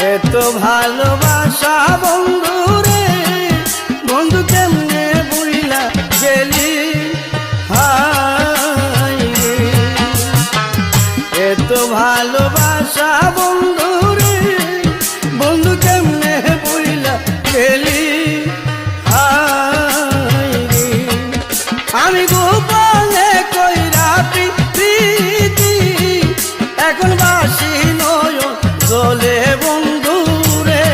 এত ভালোবাসা বন্ধু রে, বন্ধু কেমনে বুইলা গেলি, হায় রে। এত ভালোবাসা বন্ধু রে, বন্ধু কেমনে বুইলা গেলি, হায় রে। আমি গোপনে কইরা প্রীতি, এখন বাসি নয় জলে বন্ধু রে।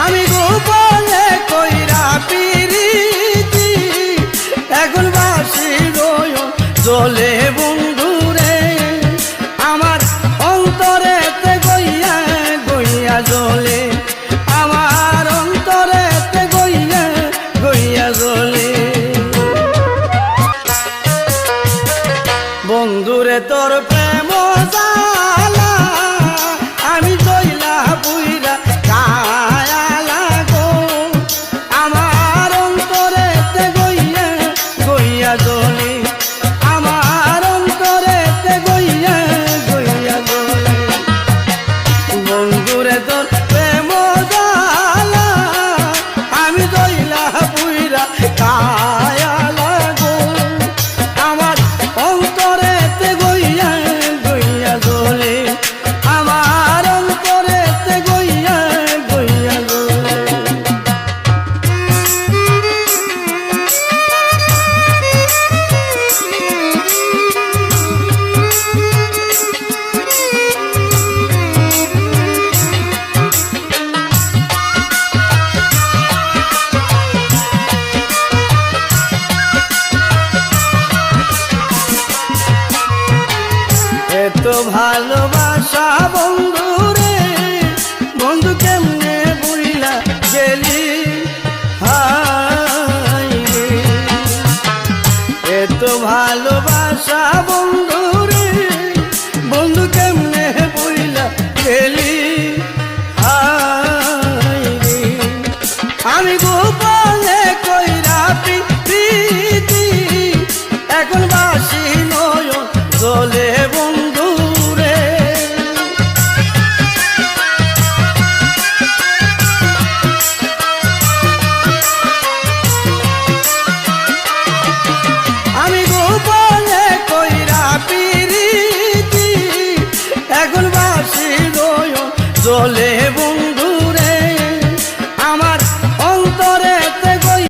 আমি গোপনে কইরা প্রীতি, এখন বাসি নয় জলে বন্ধু রে। আমার অন্তরেতে গইয়া গইয়া জলে, আমার অন্তরেতে গইয়া গইয়া জলে। বন্ধুরে তোর প্রেম জালা, আমি জইলা বুইরা কায়ালা গো। আমার অন্তরেতে গইয়া গইয়া জলে, আমার অন্তরেতে গইয়া গইয়া জলে। বন্ধুরে তোর প্রেম জালা, আমি জইলা বুইরা কায়ালা গো। আমার অন্তরেতে গইয়া গইয়া জলে, আমার অন্তরেতে গইয়া গইয়া জলে। এত ভালোবাসা বন্ধু রে, বন্ধু কেমনে বুইলা গেলি, হায় রে। এত ভালোবাসা বন্ধু রে, বন্ধু কেমনে বুইলা গেলি, হায় রে। আমি গোপনে কইরা